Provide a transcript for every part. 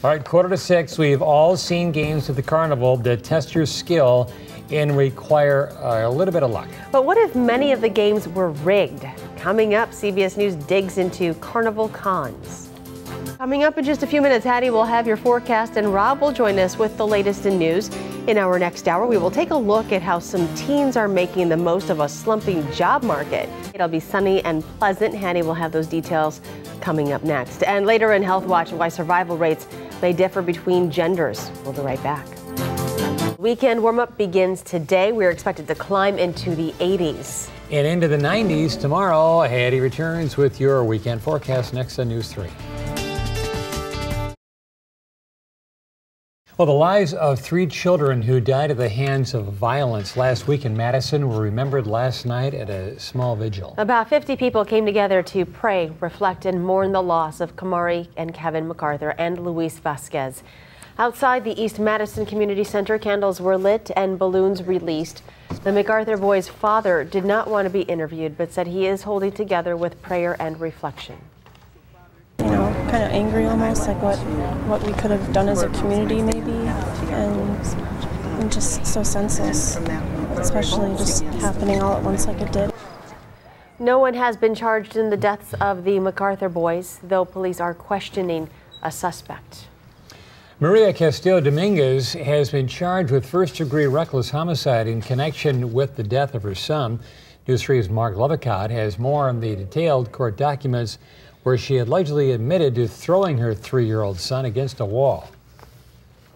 All right, 5:45. We've all seen games at the carnival that test your skill and require a little bit of luck. But what if many of the games were rigged? Coming up, CBS News digs into carnival cons. Coming up in just a few minutes, Hattie will have your forecast and Rob will join us with the latest in news. In our next hour, we will take a look at how some teens are making the most of a slumping job market. It'll be sunny and pleasant. Hattie will have those details coming up next. And later in Health Watch, why survival rates may differ between genders. We'll be right back. Weekend warm-up begins today. We're expected to climb into the 80s. And into the 90s tomorrow. Hattie returns with your weekend forecast next on News 3. Well, the lives of 3 children who died at the hands of violence last week in Madison were remembered last night at a small vigil. About 50 people came together to pray, reflect, and mourn the loss of Kamari and Kevin MacArthur and Luis Vasquez. Outside the East Madison Community Center, candles were lit and balloons released. The MacArthur boys' father did not want to be interviewed, but said he is holding together with prayer and reflection. You know, kind of angry almost, like what we could have done as a community maybe, and just so senseless, especially just happening all at once like it did. No one has been charged in the deaths of the MacArthur boys, though police are questioning a suspect. Maria Castillo Dominguez has been charged with first-degree reckless homicide in connection with the death of her son. News 3's Mark Lovicott has more on the detailed court documents where she allegedly admitted to throwing her 3-year-old son against a wall.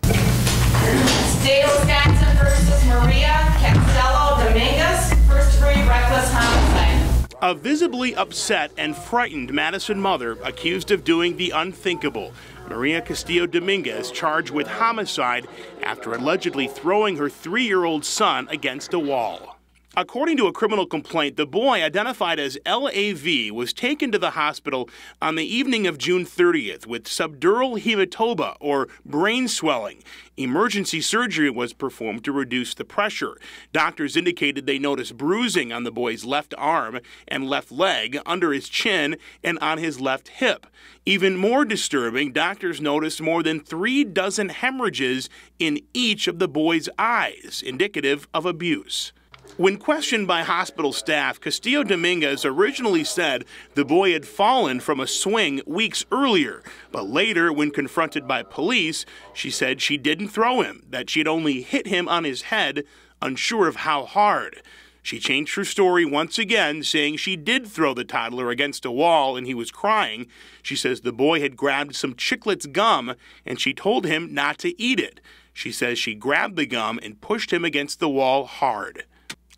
Dale Wisconsin versus Maria Castillo Dominguez, first-degree reckless homicide. A visibly upset and frightened Madison mother accused of doing the unthinkable. Maria Castillo Dominguez charged with homicide after allegedly throwing her 3-year-old son against a wall. According to a criminal complaint, the boy, identified as LAV, was taken to the hospital on the evening of June 30th with subdural hematoma, or brain swelling. Emergency surgery was performed to reduce the pressure. Doctors indicated they noticed bruising on the boy's left arm and left leg, under his chin, and on his left hip. Even more disturbing, doctors noticed more than 3 dozen hemorrhages in each of the boy's eyes, indicative of abuse. When questioned by hospital staff, Castillo Dominguez originally said the boy had fallen from a swing weeks earlier, but later, when confronted by police, she said she didn't throw him, that she'd only hit him on his head, unsure of how hard. She changed her story once again, saying she did throw the toddler against a wall and he was crying. She says the boy had grabbed some Chiclets gum and she told him not to eat it. She says she grabbed the gum and pushed him against the wall hard.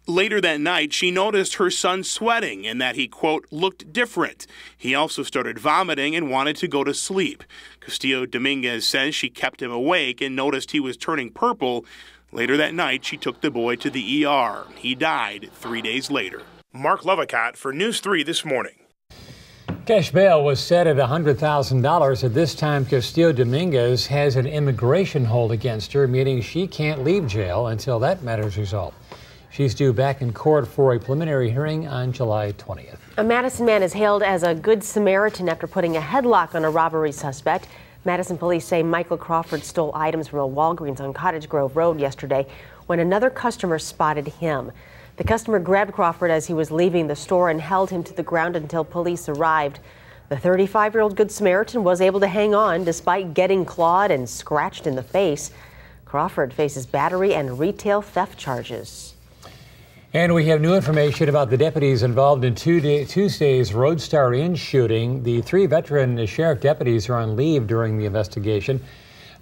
Later that night, she noticed her son sweating and that he, quote, looked different. He also started vomiting and wanted to go to sleep. Castillo Dominguez says she kept him awake and noticed he was turning purple. Later that night, she took the boy to the ER. He died 3 days later. Mark Lovicott for News 3 this morning. Cash bail was set at $100,000. At this time, Castillo Dominguez has an immigration hold against her, meaning she can't leave jail until that matter's resolved. She's due back in court for a preliminary hearing on July 20th. A Madison man is hailed as a good Samaritan after putting a headlock on a robbery suspect. Madison police say Michael Crawford stole items from a Walgreens on Cottage Grove Road yesterday when another customer spotted him. The customer grabbed Crawford as he was leaving the store and held him to the ground until police arrived. The 35-year-old Good Samaritan was able to hang on despite getting clawed and scratched in the face. Crawford faces battery and retail theft charges. And we have new information about the deputies involved in Tuesday's Roadstar Inn shooting. The 3 veteran sheriff deputies are on leave during the investigation.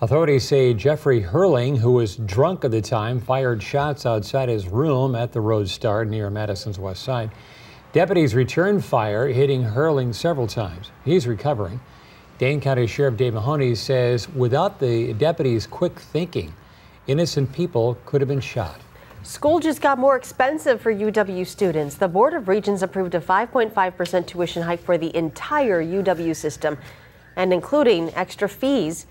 Authorities say Jeffrey Hurling, who was drunk at the time, fired shots outside his room at the Roadstar near Madison's west side. Deputies returned fire, hitting Hurling several times. He's recovering. Dane County Sheriff Dave Mahoney says without the deputies' quick thinking, innocent people could have been shot. School just got more expensive for UW students. The Board of Regents approved a 5.5% tuition hike for the entire UW system, and including extra fees.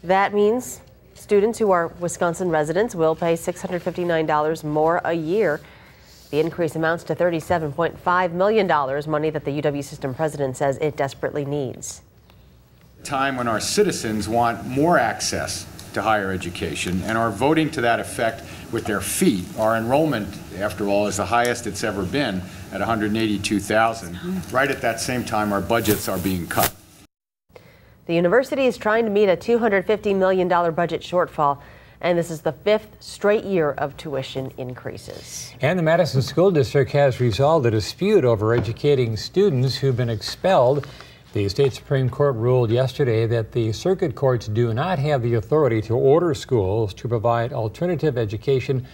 That means students who are Wisconsin residents will pay $659 more a year. The increase amounts to $37.5 million, money that the UW system president says it desperately needs. Time when our citizens want more access to higher education and are voting to that effect with their feet. Our enrollment, after all, is the highest it's ever been at 182,000. Right at that same time, our budgets are being cut. The university is trying to meet a $250 million budget shortfall, and this is the 5th straight year of tuition increases. And the Madison School District has resolved a dispute over educating students who've been expelled. The state Supreme Court ruled yesterday that the circuit courts do not have the authority to order schools to provide alternative education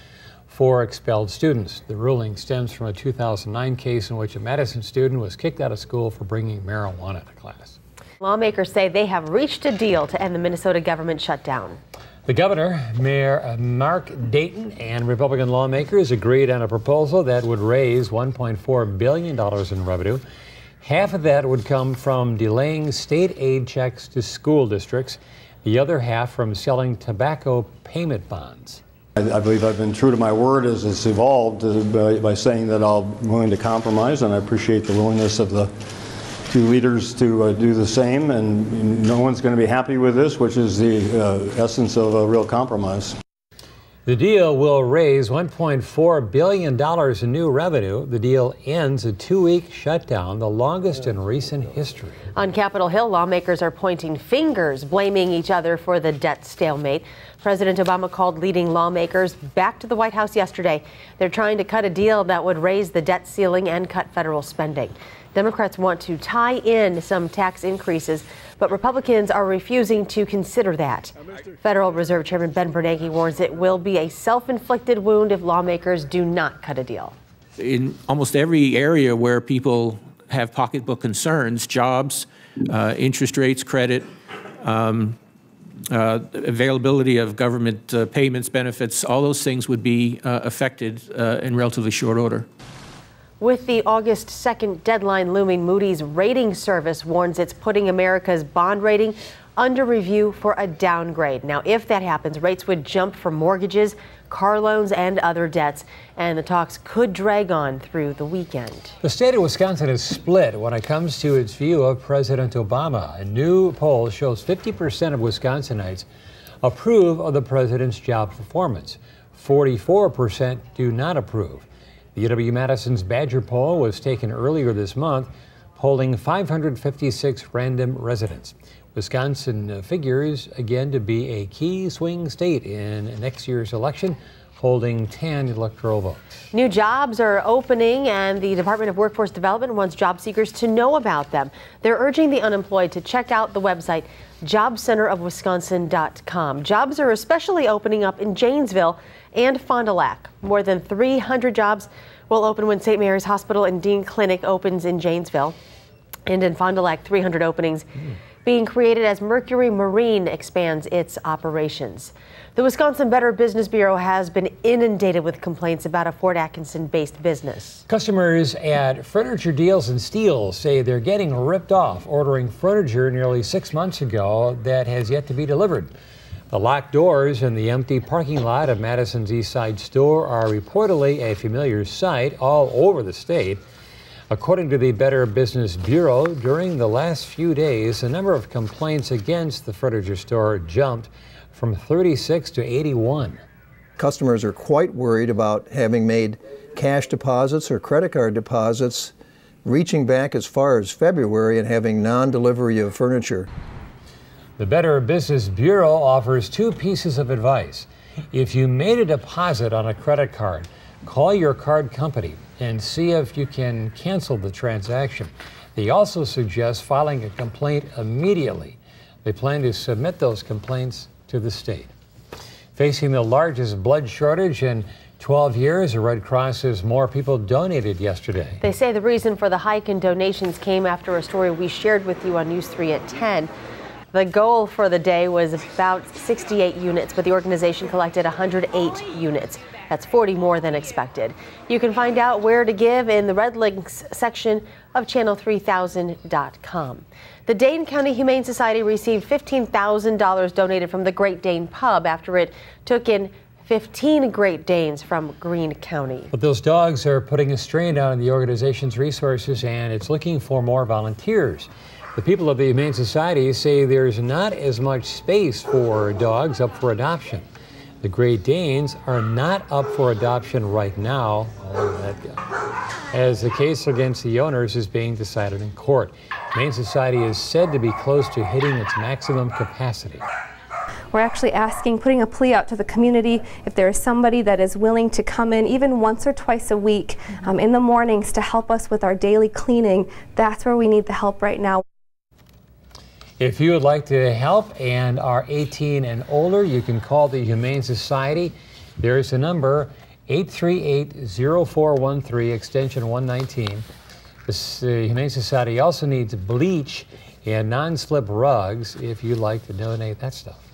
for expelled students. The ruling stems from a 2009 case in which a Madison student was kicked out of school for bringing marijuana to class. Lawmakers say they have reached a deal to end the Minnesota government shutdown. The governor, Mayor Mark Dayton, and Republican lawmakers agreed on a proposal that would raise $1.4 billion in revenue. Half of that would come from delaying state aid checks to school districts, the other half from selling tobacco payment bonds. I believe I've been true to my word as it's evolved by saying that I'm willing to compromise, and I appreciate the willingness of the two leaders to do the same, and no one's going to be happy with this, which is the essence of a real compromise. The deal will raise $1.4 billion in new revenue. The deal ends a 2-week shutdown, the longest in recent history. On Capitol Hill, lawmakers are pointing fingers, blaming each other for the debt stalemate. President Obama called leading lawmakers back to the White House yesterday. They're trying to cut a deal that would raise the debt ceiling and cut federal spending. Democrats want to tie in some tax increases, but Republicans are refusing to consider that. Federal Reserve Chairman Ben Bernanke warns it will be a self-inflicted wound if lawmakers do not cut a deal. In almost every area where people have pocketbook concerns, jobs, interest rates, credit, availability of government payments, benefits, all those things would be affected in relatively short order. With the August 2nd deadline looming, Moody's rating service warns it's putting America's bond rating under review for a downgrade. Now, if that happens, rates would jump for mortgages, car loans, and other debts, and the talks could drag on through the weekend. The state of Wisconsin is split when it comes to its view of President Obama. A new poll shows 50% of Wisconsinites approve of the president's job performance. 44% do not approve. The UW-Madison's Badger poll was taken earlier this month, polling 556 random residents. Wisconsin figures again to be a key swing state in next year's election, holding 10 electoral votes. New jobs are opening, and the Department of Workforce Development wants job seekers to know about them. They're urging the unemployed to check out the website jobcenterofwisconsin.com. Jobs are especially opening up in Janesville and Fond du Lac. More than 300 jobs will open when St. Mary's Hospital and Dean Clinic opens in Janesville. And in Fond du Lac, 300 openings being created as Mercury Marine expands its operations. The Wisconsin Better Business Bureau has been inundated with complaints about a Fort Atkinson-based business. Customers at Furniture Deals and Steels say they're getting ripped off ordering furniture nearly 6 months ago that has yet to be delivered. The locked doors in the empty parking lot of Madison's East Side store are reportedly a familiar sight all over the state. According to the Better Business Bureau, during the last few days, the number of complaints against the furniture store jumped from 36 to 81. Customers are quite worried about having made cash deposits or credit card deposits reaching back as far as February and having non-delivery of furniture. The Better Business Bureau offers 2 pieces of advice. If you made a deposit on a credit card, call your card company and see if you can cancel the transaction. They also suggest filing a complaint immediately. They plan to submit those complaints to the state. Facing the largest blood shortage in 12 years, the Red Cross says more people donated yesterday. They say the reason for the hike in donations came after a story we shared with you on News 3 at 10. The goal for the day was about 68 units, but the organization collected 108 units. That's 40 more than expected. You can find out where to give in the Red Links section of channel3000.com. The Dane County Humane Society received $15,000 donated from the Great Dane Pub after it took in 15 Great Danes from Greene County. But those dogs are putting a strain on the organization's resources, and it's looking for more volunteers. The people of the Humane Society say there's not as much space for dogs up for adoption. The Great Danes are not up for adoption right now, as the case against the owners is being decided in court. Humane Society is said to be close to hitting its maximum capacity. We're actually putting a plea out to the community if there is somebody that is willing to come in even once or twice a week in the mornings to help us with our daily cleaning. That's where we need the help right now. If you would like to help and are 18 and older, you can call the Humane Society. There is a number, 838-0413, extension 119. The Humane Society also needs bleach and non-slip rugs if you'd like to donate that stuff.